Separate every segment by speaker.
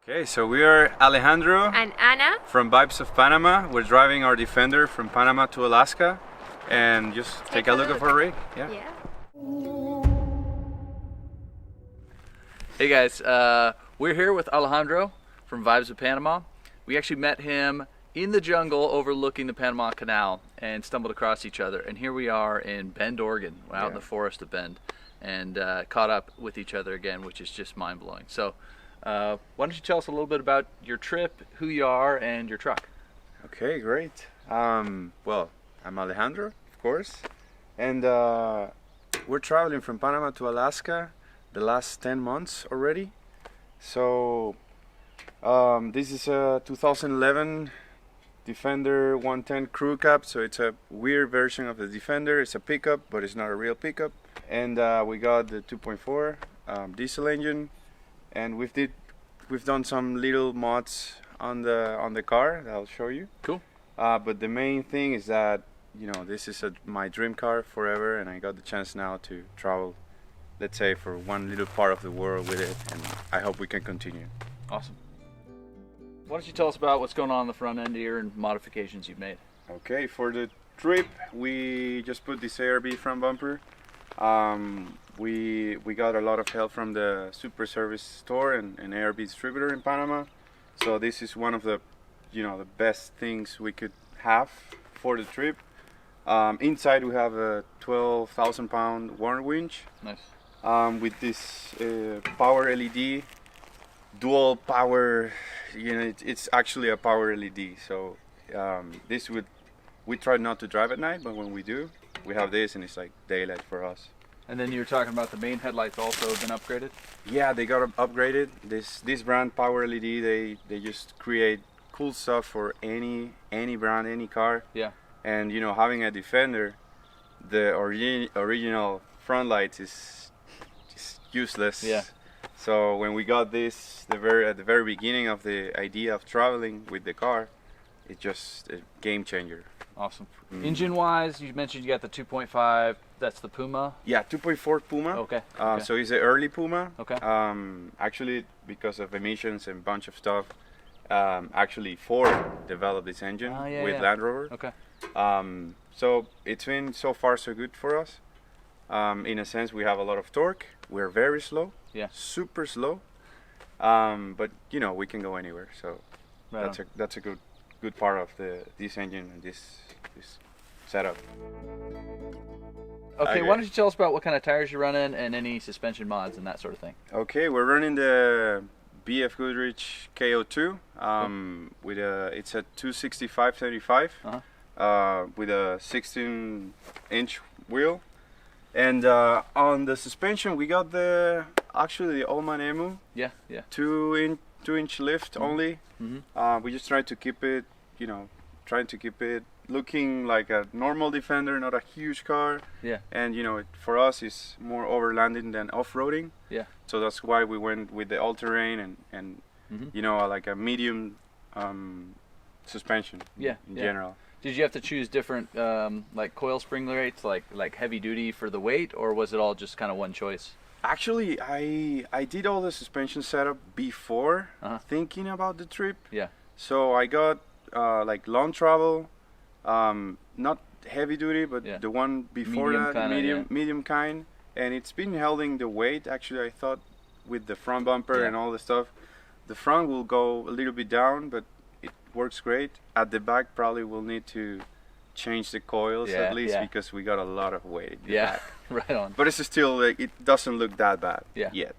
Speaker 1: Okay, so we are Alejandro
Speaker 2: and Anna
Speaker 1: from Vibes of Panama. We're driving our Defender from Panama to Alaska, and just take a look at our rig. Yeah.
Speaker 3: Hey guys, we're here with Alejandro from Vibes of Panama. We actually met him in the jungle overlooking the Panama Canal and stumbled across each other. And here we are in Bend, Oregon, out in the forest of Bend, and caught up with each other again, which is just mind-blowing. So why don't you tell us a little bit about your trip, who you are, and your truck?
Speaker 1: Okay, great. Well, I'm Alejandro, of course, and we're traveling from Panama to Alaska the last 10 months already. So this is a 2011 Defender 110 crew cab, so it's a weird version of the Defender. It's a pickup, but it's not a real pickup. And we got the 2.4 diesel engine, and we've done some little mods on the car that I'll show you.
Speaker 3: Cool.
Speaker 1: But the main thing is that, you know, this is my dream car forever, and I got the chance now to travel, let's say, for one little part of the world with it, and I hope we can continue.
Speaker 3: Awesome. Why don't you tell us about what's going on the front end here and modifications you've made?
Speaker 1: Okay, for the trip we just put this ARB front bumper. We got a lot of help from the Super Service store and ARB distributor in Panama. So this is one of the, you know, the best things we could have for the trip. Inside we have a 12,000 pound worn winch.
Speaker 3: Nice.
Speaker 1: With this power LED, dual power, you know, it's actually a power LED. So we try not to drive at night, but when we do, we have this, and it's like daylight for us.
Speaker 3: And then you were talking about the main headlights also have been upgraded?
Speaker 1: Yeah, they got upgraded. This brand Power LED, they just create cool stuff for any brand, any car.
Speaker 3: Yeah.
Speaker 1: And you know, having a Defender, the original front lights is just useless.
Speaker 3: Yeah.
Speaker 1: So when we got this, at the very beginning of the idea of traveling with the car, it's just a game changer.
Speaker 3: Awesome. Engine wise, you mentioned you got the 2.5, that's the Puma?
Speaker 1: Yeah, 2.4 Puma.
Speaker 3: Okay.
Speaker 1: So it's an early Puma.
Speaker 3: Okay.
Speaker 1: Actually, because of emissions and a bunch of stuff, actually Ford developed this engine with Land Rover.
Speaker 3: Okay.
Speaker 1: So it's been so far so good for us. In a sense, we have a lot of torque. We're very slow.
Speaker 3: Yeah.
Speaker 1: Super slow. But you know, we can go anywhere. So that's a good part of this engine and this setup.
Speaker 3: Okay, why don't you tell us about what kind of tires you're running and any suspension mods and that sort of thing?
Speaker 1: Okay, we're running the BF Goodrich KO2 with it's a 265/75 with a 16-inch wheel, and on the suspension we got the Allman Emu.
Speaker 3: Yeah, yeah.
Speaker 1: 2-inch lift only. We just try to keep it, you know, looking like a normal Defender, not a huge car.
Speaker 3: Yeah.
Speaker 1: And you know, for us, it's more overlanding than off-roading.
Speaker 3: Yeah.
Speaker 1: So that's why we went with the all-terrain and you know, like a medium suspension.
Speaker 3: Yeah.
Speaker 1: In general.
Speaker 3: Did you have to choose different like coil spring rates, like heavy duty for the weight, or was it all just kind of one choice?
Speaker 1: Actually, I did all the suspension setup before thinking about the trip.
Speaker 3: Yeah.
Speaker 1: So I got like long travel, not heavy duty, but the one before medium kind, and it's been holding the weight. Actually, I thought with the front bumper and all the stuff, the front will go a little bit down, but it works great. At the back, probably we'll need to change the coils at least because we got a lot of weight in the back.
Speaker 3: Right on.
Speaker 1: But it's still like, it doesn't look that bad yet.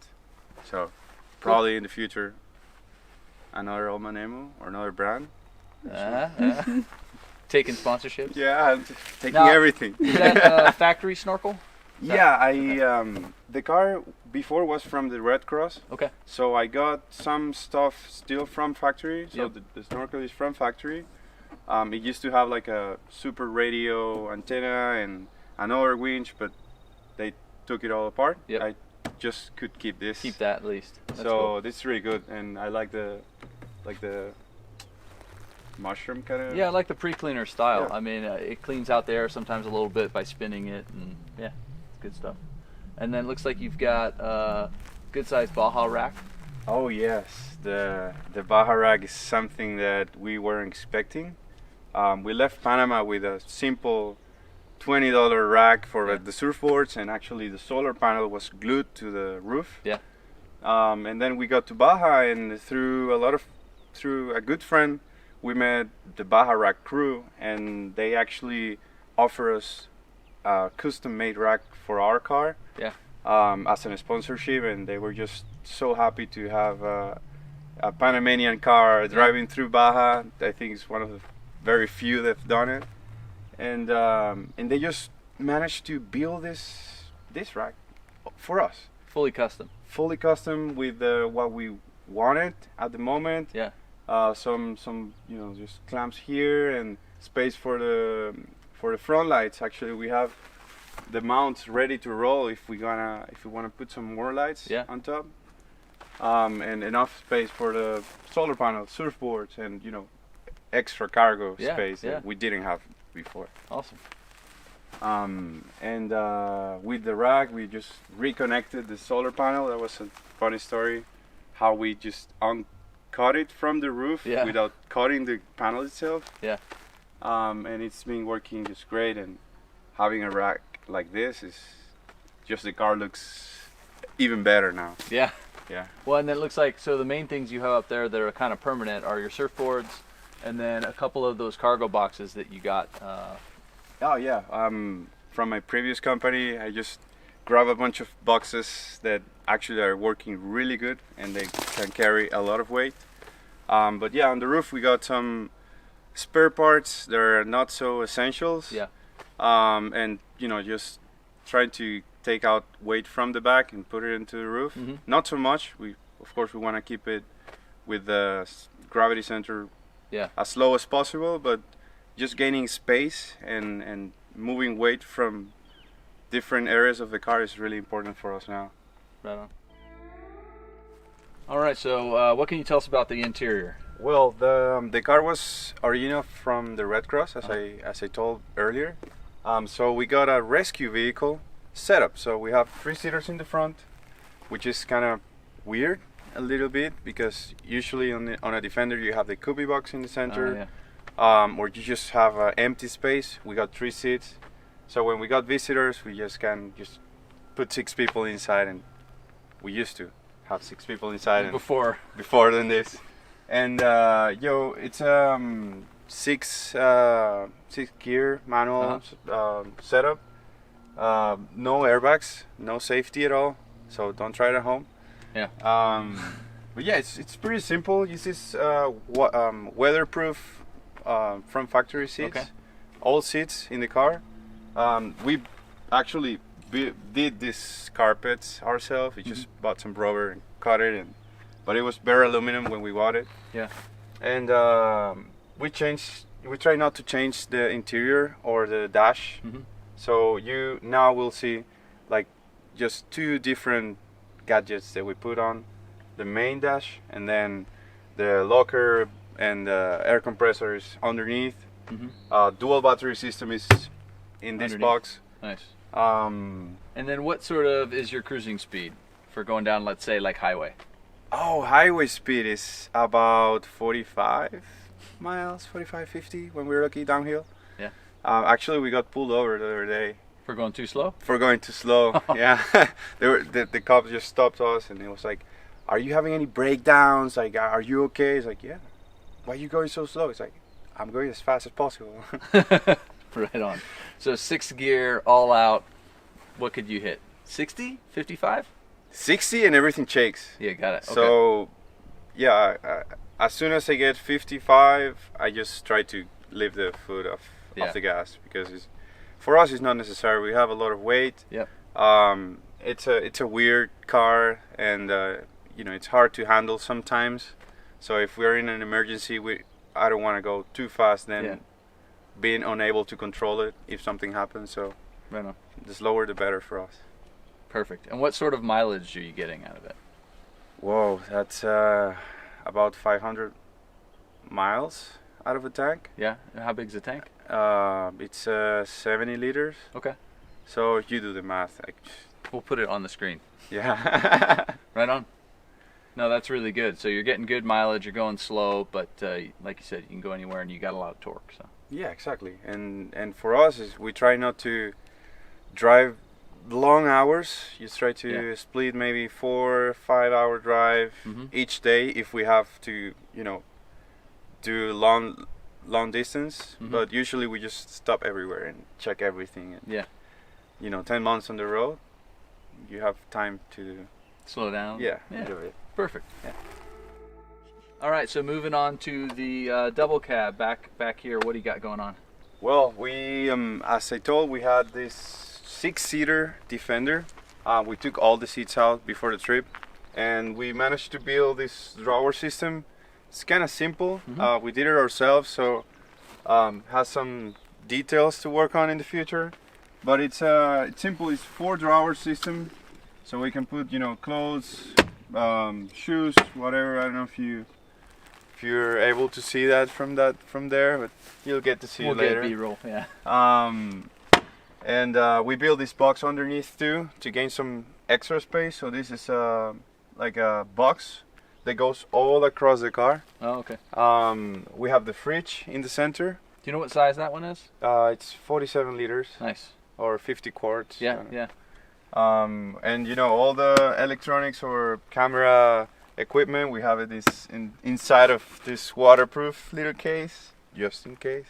Speaker 1: So probably in the future, another Allman Emu or another brand.
Speaker 3: Taking sponsorships?
Speaker 1: Yeah, I'm taking everything.
Speaker 3: Is that a factory snorkel?
Speaker 1: Yeah, the car before was from the Red Cross.
Speaker 3: Okay.
Speaker 1: So I got some stuff still from factory. So the snorkel is from factory. It used to have like a super radio antenna and another winch, but they took it all apart.
Speaker 3: Yep.
Speaker 1: I just could keep this.
Speaker 3: Keep that at least. That's
Speaker 1: so
Speaker 3: cool.
Speaker 1: This is really good, and I like the mushroom kind of.
Speaker 3: Yeah, I like the pre-cleaner style.
Speaker 1: Yeah.
Speaker 3: I mean, it cleans out the air sometimes a little bit by spinning it, and yeah, it's good stuff. And then it looks like you've got a good sized Baja rack
Speaker 1: Oh yes, the Baja rack is something that we weren't expecting. We left Panama with a simple $20 rack for
Speaker 3: Yeah.
Speaker 1: the surfboards, and actually the solar panel was glued to the roof.
Speaker 3: Yeah.
Speaker 1: And then we got to Baja, and through a good friend, we met the Baja rack crew, and they actually offer us a custom-made rack for our car.
Speaker 3: Yeah.
Speaker 1: As a sponsorship, and they were just so happy to have a Panamanian car driving through Baja. I think it's one of the very few that've done it, and they just managed to build this rack for us,
Speaker 3: Fully custom.
Speaker 1: fully custom with what we wanted at the moment.
Speaker 3: Yeah.
Speaker 1: Some just clamps here and space for the front lights. Actually, we have the mounts ready to roll if we want to put some more lights
Speaker 3: Yeah.
Speaker 1: on top, and enough space for the solar panels, surfboards, and extra cargo
Speaker 3: Yeah,
Speaker 1: space
Speaker 3: yeah.
Speaker 1: that we didn't have before.
Speaker 3: Awesome.
Speaker 1: And with the rack, we just reconnected the solar panel. That was a funny story, how we just uncut it from the roof
Speaker 3: Yeah.
Speaker 1: without cutting the panel itself.
Speaker 3: Yeah.
Speaker 1: And it's been working just great, and having a rack like this is just, the car looks even better now.
Speaker 3: Yeah.
Speaker 1: Yeah.
Speaker 3: Well, and it looks like, so the main things you have up there that are kind of permanent are your surfboards, and then a couple of those cargo boxes that you got.
Speaker 1: Oh yeah. From my previous company, I just grabbed a bunch of boxes that actually are working really good, and they can carry a lot of weight. But yeah, on the roof we got some spare parts that are not so essentials.
Speaker 3: Yeah.
Speaker 1: And just trying to take out weight from the back and put it into the roof.
Speaker 3: Mhm.
Speaker 1: Not so much. Of course we want to keep it with the gravity center
Speaker 3: Yeah.
Speaker 1: as low as possible, but just gaining space and moving weight from different areas of the car is really important for us now.
Speaker 3: Right on. All right. So, what can you tell us about the interior?
Speaker 1: Well, the car was original from the Red Cross, as I told earlier. So we got a rescue vehicle setup. So we have 3 seaters in the front, which is kind of weird a little bit, because usually on a Defender you have the cubby box in the center,
Speaker 3: Yeah.
Speaker 1: or you just have an empty space. We got 3 seats, so when we got visitors, we just can just put 6 people inside, and we used to have 6 people inside and
Speaker 3: Before.
Speaker 1: than this. And it's 6 gear manual setup. No airbags, no safety at all. So don't try it at home.
Speaker 3: Yeah.
Speaker 1: But yeah, it's pretty simple. This is weatherproof from factory seats.
Speaker 3: Okay.
Speaker 1: All seats in the car. We actually did these carpets ourselves. We just bought some rubber and cut it, but it was bare aluminum when we bought it.
Speaker 3: Yeah.
Speaker 1: And we try not to change the interior or the dash.
Speaker 3: Mhm.
Speaker 1: So you now will see like just 2 different gadgets that we put on the main dash, and then the locker and the air compressor is underneath.
Speaker 3: Mhm.
Speaker 1: Dual battery system is in this
Speaker 3: Underneath.
Speaker 1: box.
Speaker 3: Nice.
Speaker 1: Um,
Speaker 3: And then, what sort of is your cruising speed for going down, let's say, like highway?
Speaker 1: highway speed is about 45 miles, 45, 50 when we're lucky downhill.
Speaker 3: Yeah.
Speaker 1: Actually, we got pulled over the other day
Speaker 3: For going too slow?
Speaker 1: for going too slow. Yeah. The cops just stopped us, and it was like, "Are you having any breakdowns? Like, are you okay?" It's like, "Yeah." "Why are you going so slow?" It's like, "I'm going as fast as possible."
Speaker 3: Right on. So 6 gear, all out. What could you hit? 60? 55?
Speaker 1: 60 and everything shakes.
Speaker 3: Yeah, got it. Okay.
Speaker 1: So, yeah, as soon as I get 55, I just try to leave the foot off the gas, because for us it's not necessary. We have a lot of weight.
Speaker 3: Yep.
Speaker 1: It's a weird car, and it's hard to handle sometimes. So if we're in an emergency, I don't want to go too fast, then being unable to control it if something happens. So
Speaker 3: Right on.
Speaker 1: the slower the better for us.
Speaker 3: Perfect. And what sort of mileage are you getting out of it?
Speaker 1: Whoa, that's about 500 miles out of a tank.
Speaker 3: Yeah. And how big's the tank?
Speaker 1: It's 70 liters.
Speaker 3: Okay.
Speaker 1: So you do the math.
Speaker 3: We'll put it on the screen.
Speaker 1: Yeah.
Speaker 3: Right on. No, that's really good. So you're getting good mileage. You're going slow, but like you said, you can go anywhere, and you got a lot of torque. So
Speaker 1: Yeah, exactly. And for us is we try not to drive long hours. You try to split maybe 4 or 5 hour drive each day if we have to, do long distance. But usually we just stop everywhere and check everything. And 10 months on the road, you have time to
Speaker 3: slow down.
Speaker 1: Yeah. Do it.
Speaker 3: Perfect.
Speaker 1: Yeah.
Speaker 3: All right, so moving on to the double cab back here. What do you got going on?
Speaker 1: Well, we as I told, we had this 6-seater Defender. We took all the seats out before the trip, and we managed to build this drawer system. It's kind of simple. We did it ourselves, so has some details to work on in the future. But it's simple. It's 4 drawer system, so we can put clothes, shoes, whatever. I don't know if you're able to see that from there, but you'll get to see it later.
Speaker 3: We'll get B-roll, yeah.
Speaker 1: And we built this box underneath too to gain some extra space. So this is like a box that goes all across the car.
Speaker 3: Oh, okay.
Speaker 1: We have the fridge in the center.
Speaker 3: Do you know what size that one is?
Speaker 1: It's 47 liters.
Speaker 3: Nice.
Speaker 1: Or 50 quarts.
Speaker 3: Yeah, yeah.
Speaker 1: And all the electronics or camera equipment, we have it inside of this waterproof little case, just in case.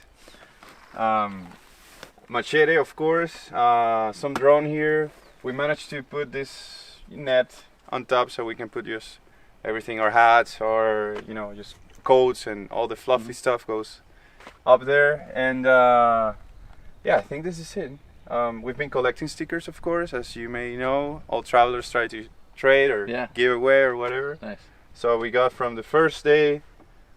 Speaker 1: Machete, of course. Some drone here. We managed to put this net on top so we can put just everything, our hats, or just coats, and all the fluffy stuff goes up there. And I think this is it. We've been collecting stickers, of course, as you may know. All travelers try to trade or give away or whatever.
Speaker 3: Nice.
Speaker 1: So we got from the first day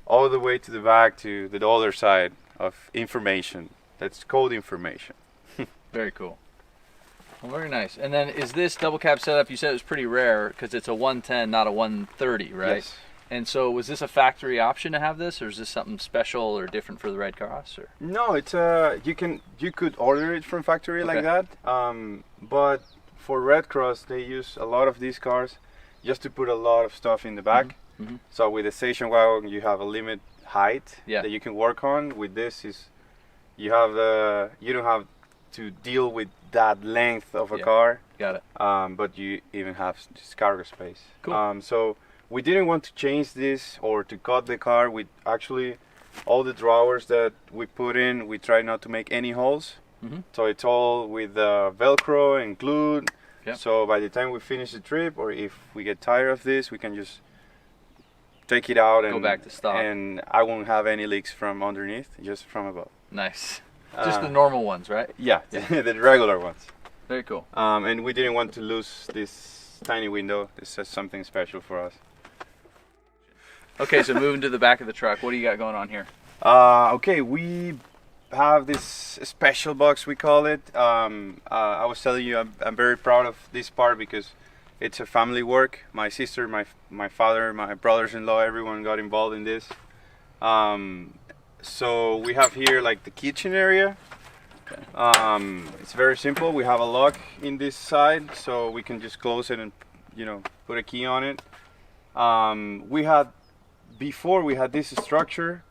Speaker 1: all the way to the back to the other side of information. That's code information.
Speaker 3: Very cool. Well, very nice. And then is this double cab setup, you said it was pretty rare because it's a 110, not a 130, right?
Speaker 1: Yes.
Speaker 3: And so was this a factory option to have this, or is this something special or different for the Red Cross? Or?
Speaker 1: No, it's you could order it from factory like that. But for Red Cross, they use a lot of these cars just to put a lot of stuff in the back. So with the station wagon, you have a limit height that you can work on. With this, you don't have to deal with that length of a car.
Speaker 3: Got it.
Speaker 1: But you even have this cargo space.
Speaker 3: Cool.
Speaker 1: So we didn't want to change this or to cut the car. We actually, all the drawers that we put in, we try not to make any holes. So it's all with Velcro and glued.
Speaker 3: Yep.
Speaker 1: So by the time we finish the trip, or if we get tired of this, we can just take it out and
Speaker 3: go back to stock.
Speaker 1: And I won't have any leaks from underneath, just from above.
Speaker 3: Nice. Just the normal ones, right?
Speaker 1: Yeah, the regular ones.
Speaker 3: Very cool.
Speaker 1: And we didn't want to lose this tiny window. This is something special for us.
Speaker 3: Okay, so moving to the back of the truck, what do you got going on here?
Speaker 1: Okay, we have this special box, we call it. I was telling you, I'm very proud of this part because it's a family work. My sister, my father, my brothers-in-law, everyone got involved in this. So we have here like the kitchen area. It's very simple. We have a lock in this side, so we can just close it and put a key on it. Before we had this structure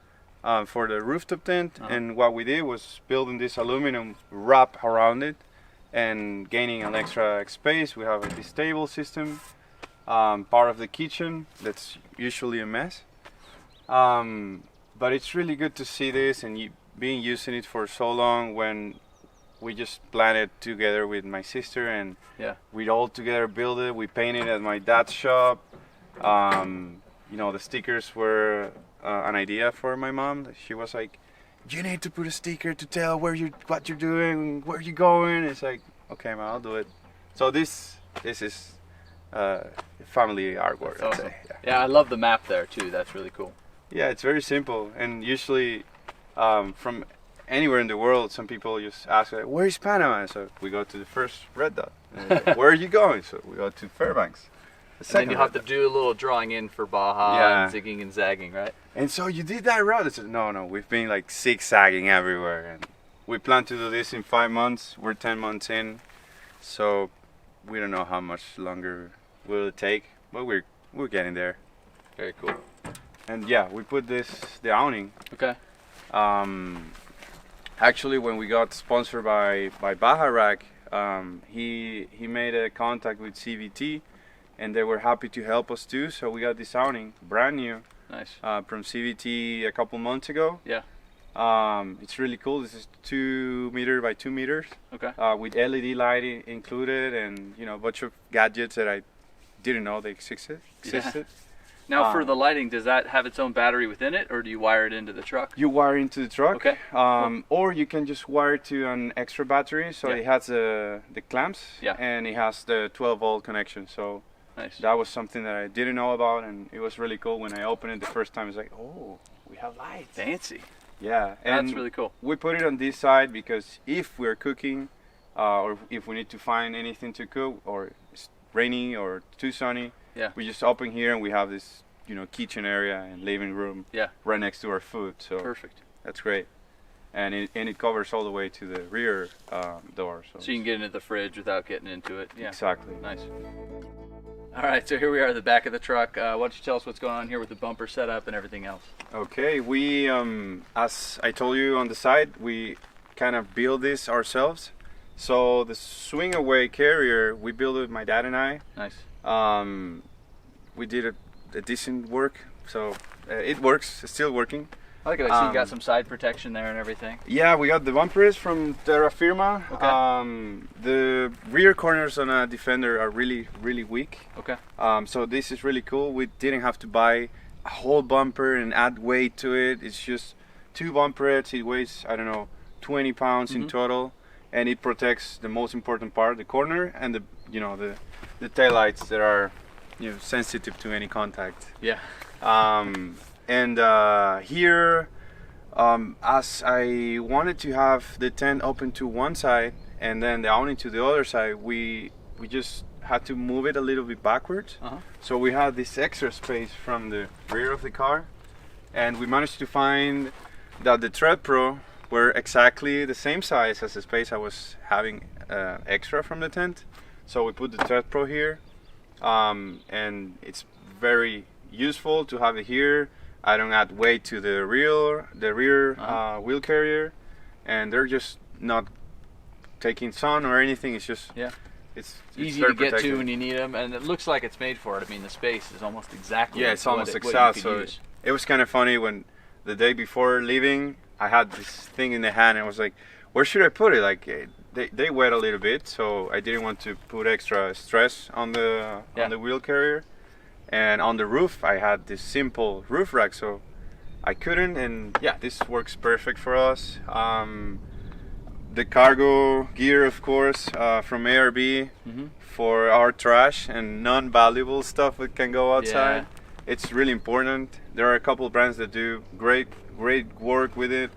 Speaker 1: for the rooftop tent, and what we did was building this aluminum wrap around it and gaining an extra space. We have this table system, part of the kitchen that's usually a mess. But it's really good to see this and being using it for so long when we just planned it together with my sister, and we all together built it. We painted at my dad's shop. The stickers were an idea for my mom. She was like, "You need to put a sticker to tell what you're doing, where you're going." It's like, "Okay, Mom, I'll do it." So this is family artwork.
Speaker 3: That's awesome. I'd say. Yeah, I love the map there too. That's really cool.
Speaker 1: Yeah, it's very simple, and usually from anywhere in the world, some people just ask, like, "Where is Panama?" So we go to the first red dot. Like, "Where are you going?" So we go to Fairbanks.
Speaker 3: And then you have to do a little drawing in for Baja and zigging and zagging, right?
Speaker 1: And so you did that route? I said, no, we've been like zigzagging everywhere, and we plan to do this in 5 months. We're 10 months in, so we don't know how much longer will it take, but we're we're getting there.
Speaker 3: Very cool.
Speaker 1: And yeah, we put the awning.
Speaker 3: Okay.
Speaker 1: Actually, when we got sponsored by Baja Rack, he made a contact with CVT, and they were happy to help us too. So we got this awning, brand new,
Speaker 3: Nice.
Speaker 1: from CVT a couple months ago.
Speaker 3: Yeah.
Speaker 1: It's really cool. This is 2 meter by 2 meters,
Speaker 3: Okay.
Speaker 1: with LED lighting included, and a bunch of gadgets that I didn't know they existed.
Speaker 3: Now, for the lighting, does that have its own battery within it, or do you wire it into the truck?
Speaker 1: You wire into the truck,
Speaker 3: Okay.
Speaker 1: or you can just wire to an extra battery. So
Speaker 3: Yeah.
Speaker 1: it has the clamps,
Speaker 3: Yeah.
Speaker 1: and it has the 12-volt connection. So
Speaker 3: Nice.
Speaker 1: that was something that I didn't know about, and it was really cool when I opened it the first time. It's like, oh, we have lights.
Speaker 3: Fancy.
Speaker 1: Yeah, and
Speaker 3: That's really cool.
Speaker 1: we put it on this side because if we're cooking, or if we need to find anything to cook, or it's rainy or too sunny,
Speaker 3: Yeah.
Speaker 1: we just open here and we have this, kitchen area and living room,
Speaker 3: Yeah.
Speaker 1: right next to our food. So
Speaker 3: Perfect.
Speaker 1: that's great, and it covers all the way to the rear door.
Speaker 3: So you can get into the fridge without getting into it. Yeah.
Speaker 1: Exactly.
Speaker 3: Nice. All right, so here we are at the back of the truck. Why don't you tell us what's going on here with the bumper setup and everything else?
Speaker 1: Okay, we as I told you on the side, we kind of build this ourselves. So the swing away carrier, we built it with my dad and I.
Speaker 3: Nice.
Speaker 1: We did a decent work, so it works. It's still working.
Speaker 3: I like it. I see you got some side protection there and everything.
Speaker 1: Yeah, we got the bumpers from Terra Firma.
Speaker 3: Okay.
Speaker 1: The rear corners on a Defender are really, really weak.
Speaker 3: Okay.
Speaker 1: So this is really cool. We didn't have to buy a whole bumper and add weight to it. It's just 2 bumper heads. It weighs, I don't know, 20 pounds in total, and it protects the most important part, the corner, and the taillights that are sensitive to any contact.
Speaker 3: Yeah.
Speaker 1: And here, as I wanted to have the tent open to one side and then the awning to the other side, we just had to move it a little bit backwards. So we had this extra space from the rear of the car, and we managed to find that the Tread Pro were exactly the same size as the space I was having extra from the tent. So we put the Tread Pro here, and it's very useful to have it here. I don't add weight to the rear wheel carrier, and they're just not taking sun or anything. It's just it's
Speaker 3: easy
Speaker 1: very
Speaker 3: to get
Speaker 1: protected.
Speaker 3: to when you need them, and it looks like it's made for it. I mean, the space is almost exactly.
Speaker 1: It's almost
Speaker 3: what
Speaker 1: exact.
Speaker 3: you could
Speaker 1: So
Speaker 3: use.
Speaker 1: it was kind of funny when the day before leaving, I had this thing in the hand, and I was like, where should I put it? Like they wet a little bit, so I didn't want to put extra stress on the wheel carrier. And on the roof, I had this simple roof rack, so I couldn't. And yeah, this works perfect for us. The cargo gear, of course, from ARB for our trash and non-valuable stuff that can go outside. It's really important. There are a couple of brands that do great work with it,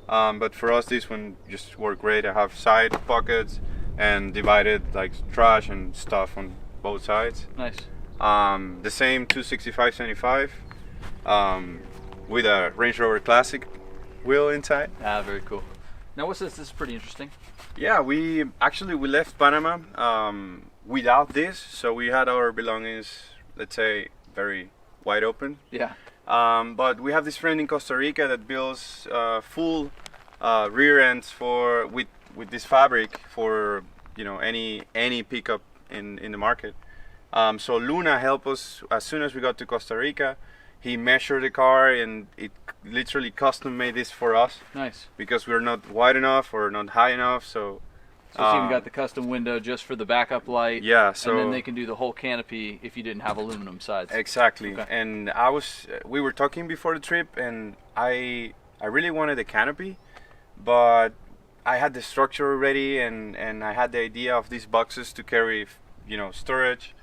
Speaker 1: but for us, this one just worked great. I have side pockets and divided like trash and stuff on both sides.
Speaker 3: Nice.
Speaker 1: The same 265/75 with a Range Rover Classic wheel inside.
Speaker 3: Very cool. Now, what's this? This is pretty interesting.
Speaker 1: Yeah, we left Panama without this, so we had our belongings, let's say, very wide open.
Speaker 3: Yeah.
Speaker 1: But we have this friend in Costa Rica that builds full rear ends with this fabric for any pickup in the market. So Luna helped us as soon as we got to Costa Rica. He measured the car and it literally custom made this for us.
Speaker 3: Nice.
Speaker 1: Because we're not wide enough or not high enough. So
Speaker 3: it's even got the custom window just for the backup light.
Speaker 1: Yeah. So
Speaker 3: and then they can do the whole canopy if you didn't have aluminum sides.
Speaker 1: Exactly.
Speaker 3: Okay.
Speaker 1: And we were talking before the trip, and I really wanted a canopy, but I had the structure already, and I had the idea of these boxes to carry storage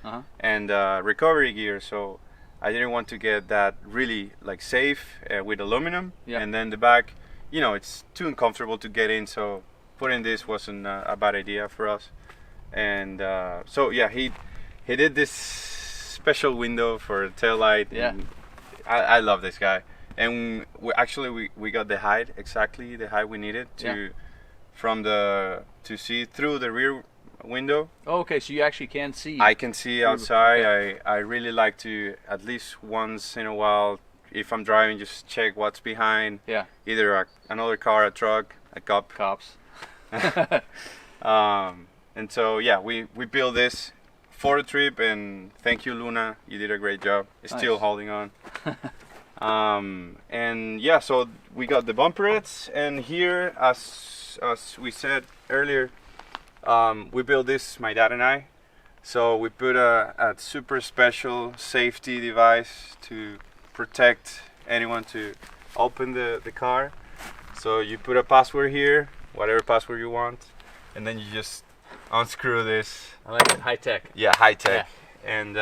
Speaker 1: and recovery gear, so I didn't want to get that really like safe with aluminum. And then the back, it's too uncomfortable to get in, so putting this wasn't a bad idea for us. And so yeah, he did this special window for a tail light. I love this guy, and we got the height, exactly the height we needed to see through the window.
Speaker 3: Oh, okay, so you actually can see.
Speaker 1: I can see outside. I really like to, at least once in a while, if I'm driving, just check what's behind.
Speaker 3: Yeah.
Speaker 1: Either another car, a truck, a cop.
Speaker 3: Cops.
Speaker 1: And so yeah, we built this for the trip, and thank you, Luna. You did a great job. It's
Speaker 3: Nice.
Speaker 1: still holding on. And yeah, so we got the bumperettes, and here, as we said earlier, we built this, my dad and I. So we put a super special safety device to protect anyone to open the car. So you put a password here, whatever password you want, and then you just unscrew this.
Speaker 3: I like it. High tech.
Speaker 1: Yeah, high tech. And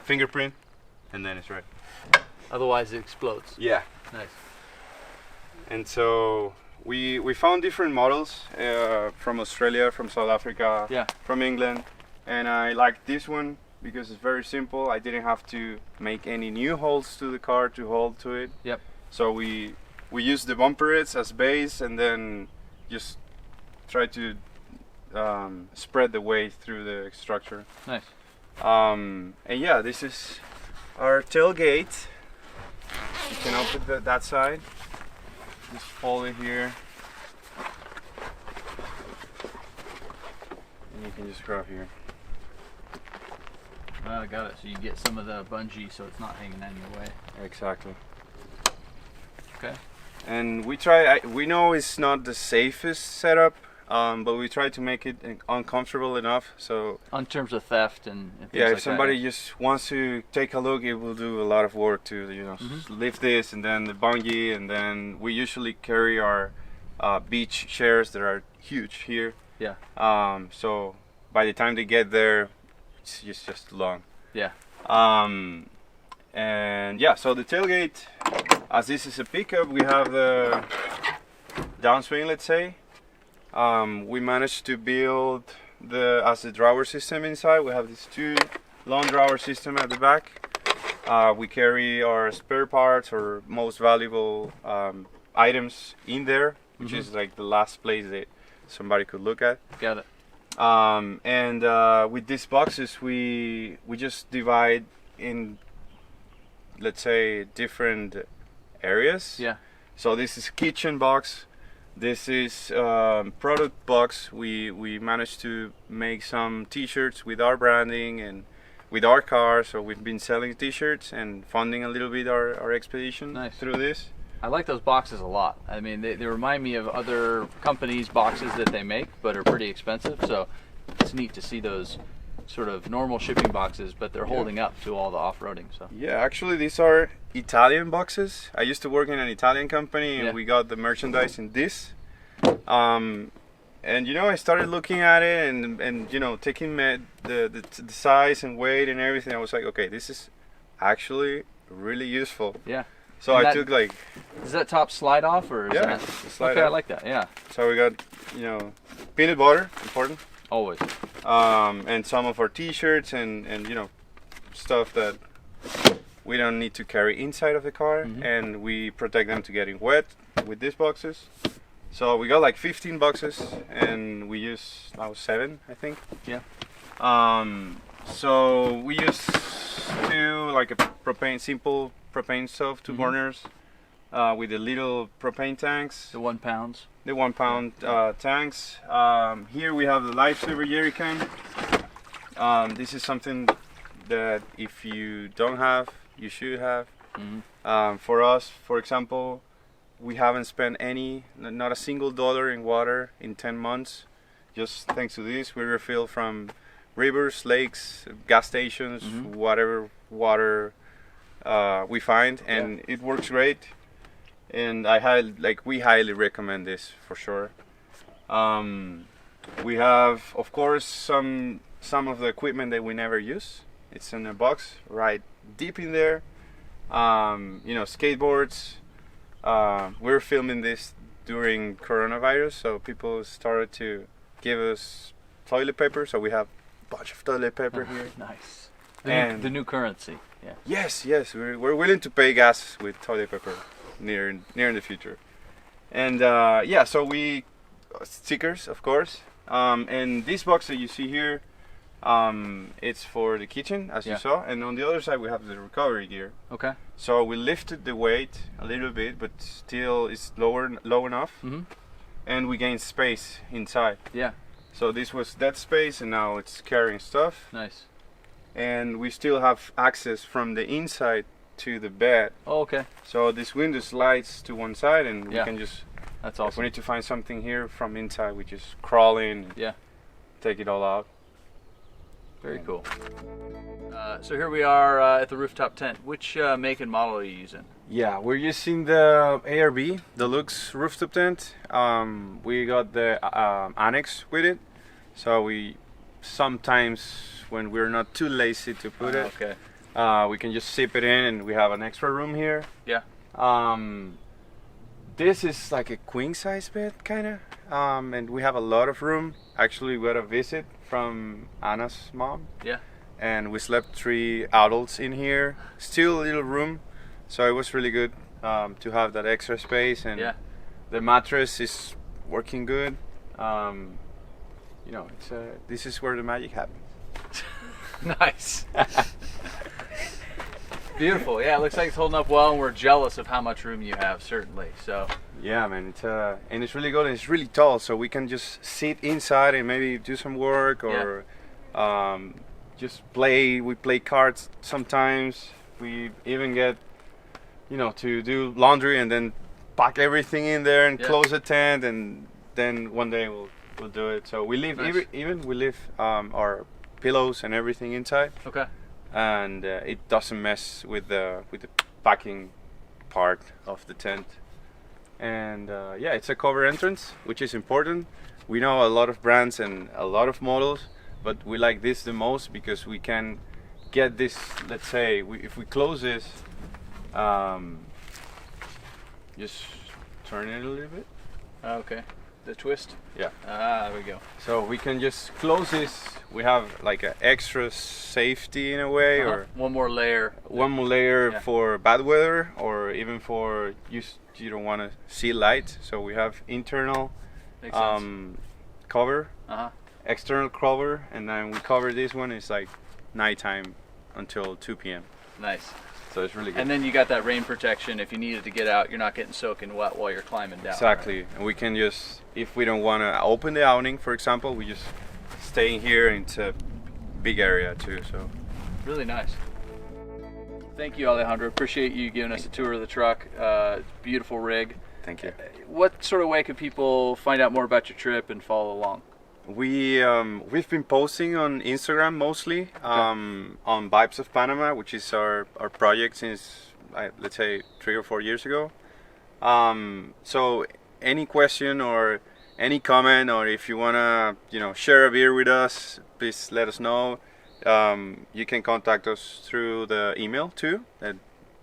Speaker 1: fingerprint, and then it's right.
Speaker 3: Otherwise, it explodes.
Speaker 1: Yeah.
Speaker 3: Nice.
Speaker 1: And so we found different models from Australia, from South Africa,
Speaker 3: Yeah.
Speaker 1: from England, and I like this one because it's very simple. I didn't have to make any new holes to the car to hold to it.
Speaker 3: Yep.
Speaker 1: So we used the bumperettes as base, and then just try to spread the weight through the structure.
Speaker 3: Nice.
Speaker 1: And yeah, this is our tailgate. You can open that side. Just fold it here. And you can just grab here.
Speaker 3: I got it. So you get some of the bungee, so it's not hanging on your way.
Speaker 1: Exactly.
Speaker 3: Okay.
Speaker 1: And we know it's not the safest setup, but we try to make it uncomfortable enough. So
Speaker 3: On terms of theft and things
Speaker 1: yeah,
Speaker 3: like
Speaker 1: if somebody just wants to take a look, it will do a lot of work to lift this, and then the bungee, and then we usually carry our beach chairs that are huge here.
Speaker 3: Yeah.
Speaker 1: So by the time they get there, it's just long.
Speaker 3: Yeah.
Speaker 1: And yeah, so the tailgate, as this is a pickup, we have the downswing, let's say. We managed to build as the drawer system inside. We have these two long drawer system at the back. We carry our spare parts or most valuable items in there, which is like the last place that somebody could look at.
Speaker 3: Got it.
Speaker 1: And with these boxes, we just divide in, let's say, different areas.
Speaker 3: Yeah.
Speaker 1: So this is kitchen box. This is product box. We managed to make some T-shirts with our branding and with our car. So we've been selling T-shirts and funding a little bit our expedition
Speaker 3: Nice.
Speaker 1: through this.
Speaker 3: I like those boxes a lot. I mean, they remind me of other companies' boxes that they make, but are pretty expensive. So it's neat to see those sort of normal shipping boxes, but they're holding up to all the off-roading. So
Speaker 1: Yeah, actually these are Italian boxes. I used to work in an Italian company, and we got the merchandise in this. And I started looking at it and taking the size and weight and everything. I was like, okay, this is actually really useful.
Speaker 3: yeah.
Speaker 1: So
Speaker 3: And
Speaker 1: I
Speaker 3: that-
Speaker 1: took like,
Speaker 3: Does that top slide off, or is
Speaker 1: yeah,
Speaker 3: that...
Speaker 1: slide
Speaker 3: Okay, I
Speaker 1: out.
Speaker 3: like that. Yeah.
Speaker 1: So we got peanut butter, important,
Speaker 3: Always.
Speaker 1: and some of our T-shirts and stuff that we don't need to carry inside of the car, and we protect them to getting wet with these boxes. So we got like 15 boxes, and we use now 7, I think.
Speaker 3: Yeah.
Speaker 1: So we use like a simple propane stove, 2 burners, with the little propane tanks.
Speaker 3: The 1 pounds.
Speaker 1: The 1 pound tanks. Here we have the lifesaver jerry can. This is something that if you don't have, you should have. For us, for example, we haven't spent not a single dollar in water in 10 months. Just thanks to this, we refill from rivers, lakes, gas stations, whatever water we find, and it works great. And we highly recommend this for sure. We have, of course, some of the equipment that we never use. It's in a box right deep in there. Skateboards. We're filming this during coronavirus, so people started to give us toilet paper. So we have a bunch of toilet paper here.
Speaker 3: Nice.
Speaker 1: And
Speaker 3: The new currency. Yeah.
Speaker 1: Yes, we're willing to pay gas with toilet paper near in the future. And so we stickers, of course. And this box that you see here, it's for the kitchen, as you saw. And on the other side, we have the recovery gear.
Speaker 3: Okay.
Speaker 1: So we lifted the weight a little bit, but still it's low enough.
Speaker 3: Mm-hmm.
Speaker 1: And we gained space inside.
Speaker 3: Yeah.
Speaker 1: So this was that space, and now it's carrying stuff.
Speaker 3: Nice.
Speaker 1: And we still have access from the inside to the bed.
Speaker 3: Oh, okay.
Speaker 1: So this window slides to one side, and we can just.
Speaker 3: That's
Speaker 1: If we
Speaker 3: awesome.
Speaker 1: need to find something here from inside, we just crawl in.
Speaker 3: Yeah.
Speaker 1: Take it all out.
Speaker 3: Very cool. So here we are at the rooftop tent. Which make and model are you using?
Speaker 1: Yeah, we're using the ARB Deluxe rooftop tent. We got the annex with it, so we sometimes when we're not too lazy to put it,
Speaker 3: Okay.
Speaker 1: we can just zip it in, and we have an extra room here.
Speaker 3: Yeah.
Speaker 1: This is like a queen size bed, kind of, and we have a lot of room. Actually, we got a visit from Anna's mom.
Speaker 3: Yeah.
Speaker 1: And we slept 3 adults in here. Still a little room, so it was really good to have that extra space. And the mattress is working good. You know, it's this is where the magic happens.
Speaker 3: Nice. Beautiful. Yeah, it looks like it's holding up well, and we're jealous of how much room you have, certainly. So.
Speaker 1: Yeah, man, it's and it's really good. And it's really tall, so we can just sit inside and maybe do some work or just play. We play cards sometimes. We even get, you know, to do laundry and then pack everything in there and close the tent, and then one day we'll do it. So we leave even we leave our pillows and everything inside.
Speaker 3: Okay.
Speaker 1: And it doesn't mess with the packing part of the tent. And yeah, it's a cover entrance, which is important. We know a lot of brands and a lot of models, but we like this the most because we can get this. Let's say if we close this, just turn it a little bit.
Speaker 3: Okay. The twist?
Speaker 1: Yeah.
Speaker 3: Ah, there we go.
Speaker 1: So we can just close this. We have like an extra safety in a way, or
Speaker 3: one more layer.
Speaker 1: One more layer for bad weather, or even for you don't want to see light. So we have internal cover, external cover, and then we cover this one. It's like nighttime until 2 p.m.
Speaker 3: Nice.
Speaker 1: So it's really good.
Speaker 3: And then you got that rain protection. If you needed to get out, you're not getting soaking wet while you're climbing down.
Speaker 1: Exactly.
Speaker 3: Right?
Speaker 1: And we can just, if we don't want to open the awning, for example, we just stay in here, and it's a big area too. So
Speaker 3: really nice. Thank you, Alejandro. Appreciate you giving us a tour of the truck. Beautiful rig.
Speaker 1: Thank you.
Speaker 3: What sort of way could people find out more about your trip and follow along?
Speaker 1: We've been posting on Instagram mostly, on Vibes of Panama, which is our project since let's say 3 or 4 years ago. So any question or any comment, or if you wanna share a beer with us, please let us know. You can contact us through the email too that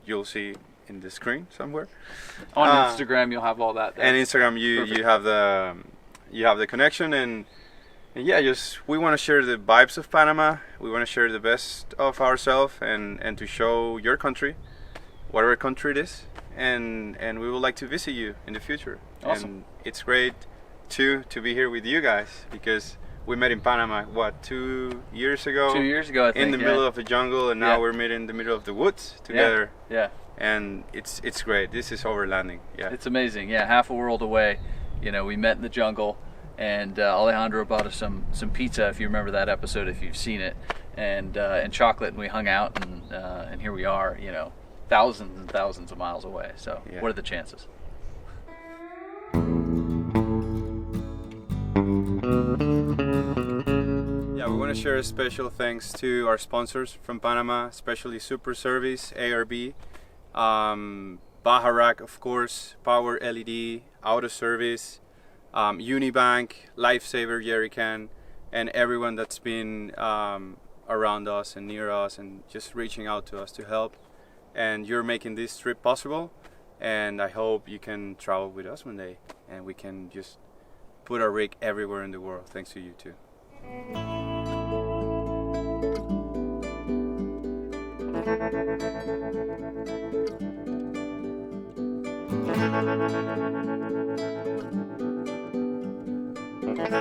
Speaker 1: you'll see in the screen somewhere.
Speaker 3: On Instagram, you'll have all that there.
Speaker 1: And Instagram, you have the connection, and yeah, we want to share the vibes of Panama. We want to share the best of ourselves, and to show your country, whatever country it is, and we would like to visit you in the future.
Speaker 3: Awesome.
Speaker 1: And it's great to be here with you guys, because we met in Panama 2 years ago.
Speaker 3: 2 years ago, I think.
Speaker 1: In the middle of the jungle, and now we're meeting in the middle of the woods together.
Speaker 3: Yeah.
Speaker 1: And it's great. This is overlanding. Yeah.
Speaker 3: It's amazing. Yeah, half a world away. We met in the jungle, and Alejandro bought us some pizza, if you remember that episode, if you've seen it, and chocolate, and we hung out, and here we are, thousands and thousands of miles away. So what are the chances?
Speaker 1: Yeah, we want to share a special thanks to our sponsors from Panama, especially Super Service, ARB, Bajarak, of course, Power LED, Auto Service, Unibank, Lifesaver Jerrycan, and everyone that's been around us and near us and just reaching out to us to help. And you're making this trip possible, and I hope you can travel with us one day, and we can just put our rig everywhere in the world, thanks to you too. Bye.